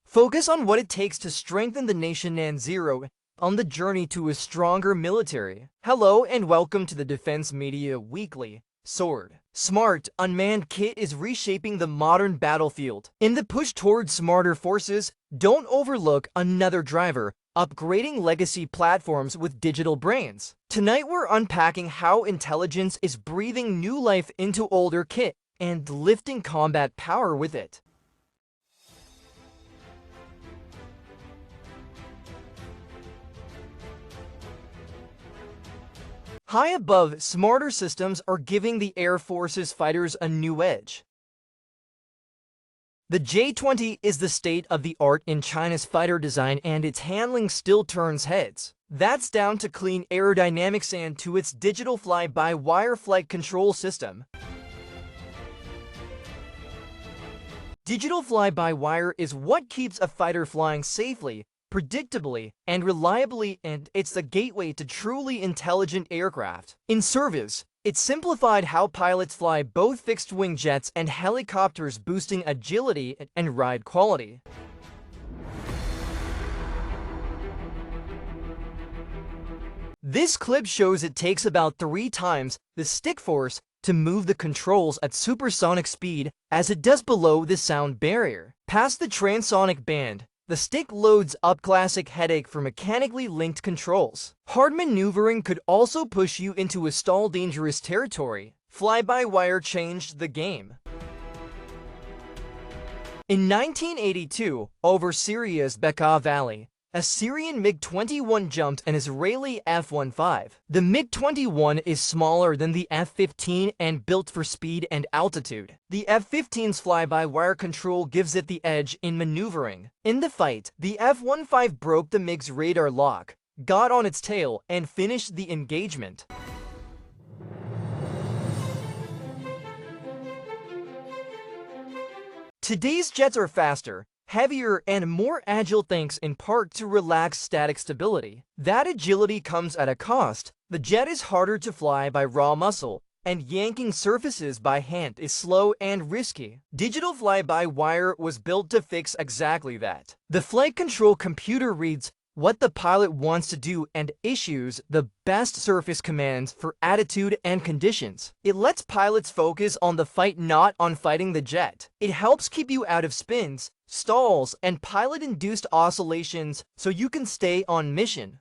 Focus on what it takes to strengthen the nation and zero on the journey to a stronger military. Hello and welcome to the Defense Media Weekly. Sword. Smart, unmanned kit is reshaping the modern battlefield. In the push towards smarter forces, don't overlook another driver, upgrading legacy platforms with digital brains. Tonight we're unpacking how intelligence is breathing new life into older kit and lifting combat power with it. High above, smarter systems are giving the Air Force's fighters a new edge. The J-20 is the state-of-the-art in China's fighter design, and its handling still turns heads. That's down to clean aerodynamics and to its digital fly-by-wire flight control system. Digital fly-by-wire is what keeps a fighter flying safely, predictably, and reliably, and it's the gateway to truly intelligent aircraft. In service, it simplified how pilots fly both fixed-wing jets and helicopters, boosting agility and ride quality. This clip shows it takes about 3 times the stick force to move the controls at supersonic speed as it does below the sound barrier. Past the transonic band, the stick loads up, classic headache for mechanically linked controls. Hard maneuvering could also push you into a stall dangerous territory. Fly-by-wire changed the game. In 1982, over Syria's Bekaa Valley, a Syrian MiG-21 jumped an Israeli F-15. The MiG-21 is smaller than the F-15 and built for speed and altitude. The F-15's fly-by-wire control gives it the edge in maneuvering. In the fight, the F-15 broke the MiG's radar lock, got on its tail, and finished the engagement. Today's jets are faster, heavier, and more agile thanks in part to relaxed static stability. That agility comes at a cost. The jet is harder to fly by raw muscle, and yanking surfaces by hand is slow and risky. Digital fly-by-wire was built to fix exactly that. The flight control computer reads what the pilot wants to do and issues the best surface commands for attitude and conditions. It lets pilots focus on the fight, not on fighting the jet. It helps keep you out of spins, stalls, and pilot-induced oscillations so you can stay on mission.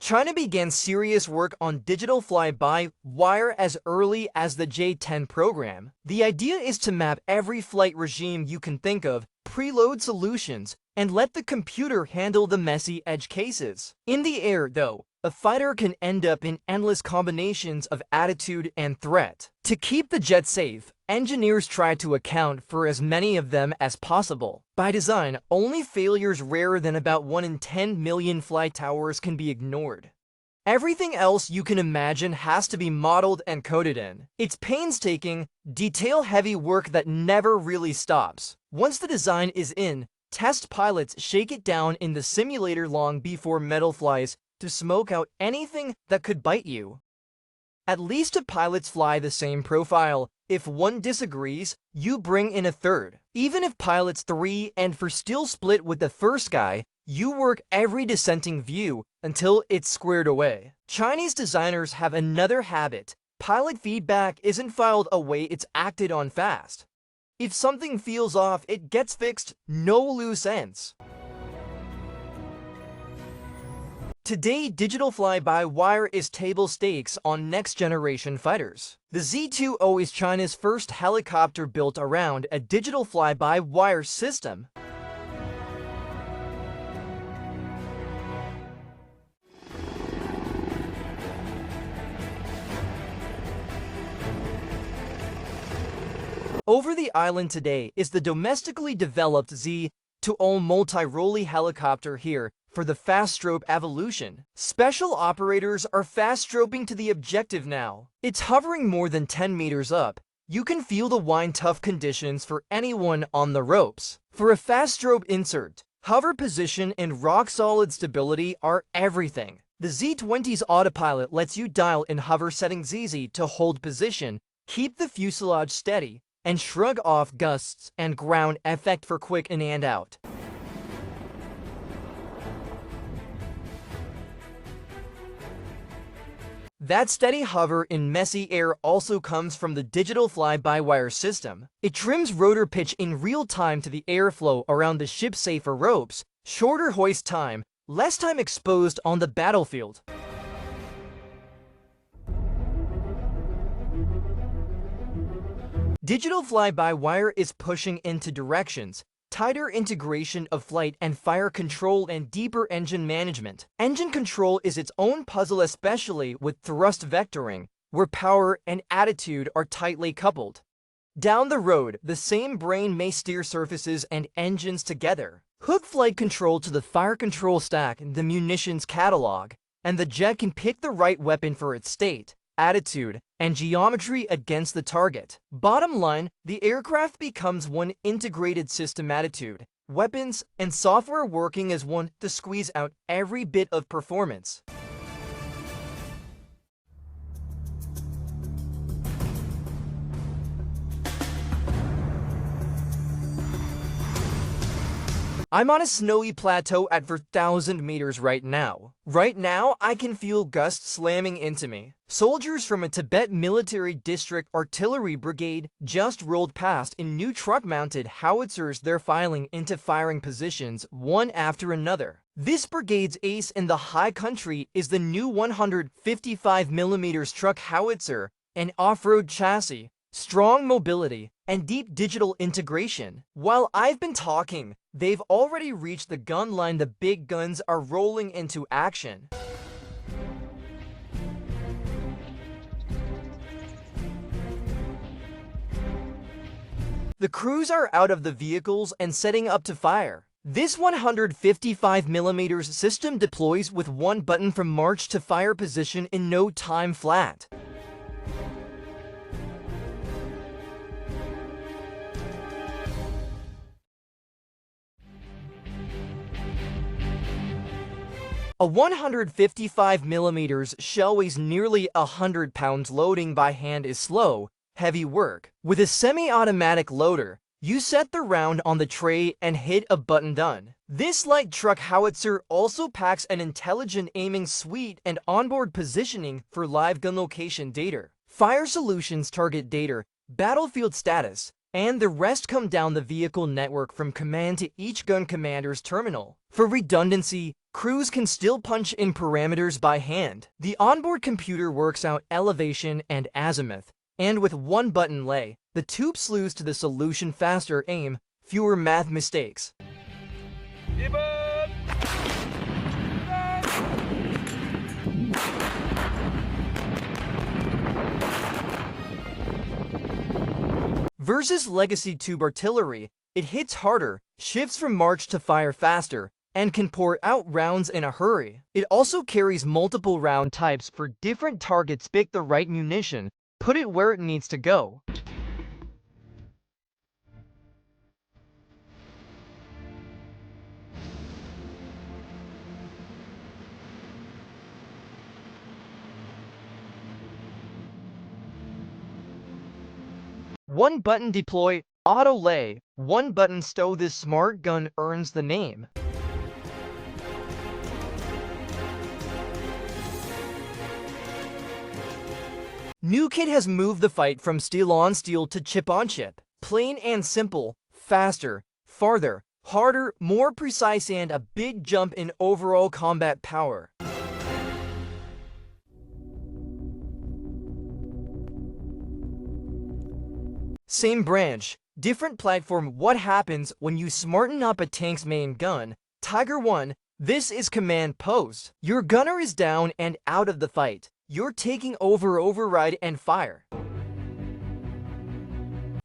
China began serious work on digital fly-by-wire as early as the J-10 program. The idea is to map every flight regime you can think of, preload solutions, and let the computer handle the messy edge cases. In the air, though, a fighter can end up in endless combinations of attitude and threat. To keep the jet safe, engineers try to account for as many of them as possible. By design, only failures rarer than about 1 in 10 million flight hours can be ignored. Everything else you can imagine has to be modeled and coded in. It's painstaking, detail-heavy work that never really stops. Once the design is in, test pilots shake it down in the simulator long before metal flies to smoke out anything that could bite you. At least 2 pilots fly the same profile. If one disagrees, you bring in a third. Even if pilots 3 and 4 still split with the first guy, you work every dissenting view until it's squared away. Chinese designers have another habit. Pilot feedback isn't filed away, it's acted on fast. If something feels off, it gets fixed, no loose ends. Today, digital fly-by-wire is table stakes on next-generation fighters. The Z-20 is China's first helicopter built around a digital fly-by-wire system. Over the island today is the domestically developed Z-20 multi-role helicopter here for the fast-strobe evolution. Special operators are fast-strobing to the objective now. It's hovering more than 10 meters up. You can feel the wind-tough conditions for anyone on the ropes. For a fast-strobe insert, hover position and rock-solid stability are everything. The Z-20's autopilot lets you dial in hover settings easy to hold position, Keep the fuselage steady and shrug off gusts and ground effect for quick in and out. That steady hover in messy air also comes from the digital fly-by-wire system. It trims rotor pitch in real time to the airflow around the ship's safer ropes, shorter hoist time, less time exposed on the battlefield. Digital fly-by-wire is pushing into directions, tighter integration of flight and fire control and deeper engine management. Engine control is its own puzzle, especially with thrust vectoring, where power and attitude are tightly coupled. Down the road, the same brain may steer surfaces and engines together. Hook flight control to the fire control stack in the munitions catalog, and the jet can pick the right weapon for its state, attitude, and geometry against the target. Bottom line, the aircraft becomes one integrated system, attitude, weapons, and software working as one to squeeze out every bit of performance. I'm on a snowy plateau at 4,000 meters right now. Right now, I can feel gusts slamming into me. Soldiers from a Tibet Military District Artillery Brigade just rolled past in new truck-mounted howitzers. They're filing into firing positions one after another. This brigade's ace in the high country is the new 155mm truck howitzer, an off-road chassis, strong mobility, and deep digital integration. While I've been talking, they've already reached the gun line. The big guns are rolling into action. The crews are out of the vehicles and setting up to fire. This 155mm system deploys with one button from march to fire position in no time flat. A 155mm shell weighs nearly 100 pounds. Loading by hand is slow, heavy work. With a semi-automatic loader, you set the round on the tray and hit a button. Done. This light truck howitzer also packs an intelligent aiming suite and onboard positioning for live gun location data, fire solutions, target data, battlefield status, and the rest come down the vehicle network from command to each gun commander's terminal. For redundancy, crews can still punch in parameters by hand. The onboard computer works out elevation and azimuth, and with one button lay, the tube slews to the solution. Faster aim, fewer math mistakes. Versus legacy tube artillery, it hits harder, shifts from march to fire faster, and can pour out rounds in a hurry. It also carries multiple round types for different targets. Pick the right munition, put it where it needs to go. One button deploy, auto lay, one button stow. This smart gun earns the name. New kit has moved the fight from steel on steel to chip on chip. Plain and simple, faster, farther, harder, more precise, and a big jump in overall combat power. Same branch, different platform. What happens when you smarten up a tank's main gun? Tiger 1, this is command post. Your gunner is down and out of the fight. You're taking over. Override and fire.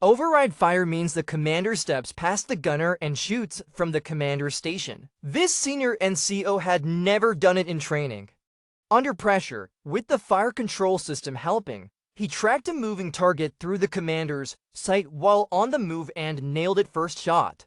Override fire means the commander steps past the gunner and shoots from the commander's station. This senior NCO had never done it in training. Under pressure, with the fire control system helping, he tracked a moving target through the commander's sight while on the move and nailed it first shot.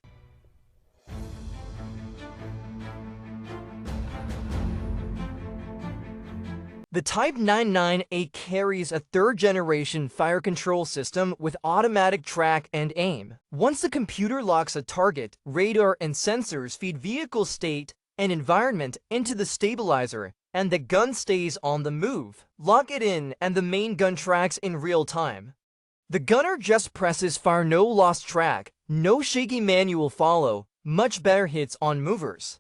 The Type 99A carries a third-generation fire control system with automatic track and aim. Once the computer locks a target, radar and sensors feed vehicle state and environment into the stabilizer, and the gun stays on the move. Lock it in, and the main gun tracks in real time. The gunner just presses fire, no lost track, no shaky manual follow, much better hits on movers.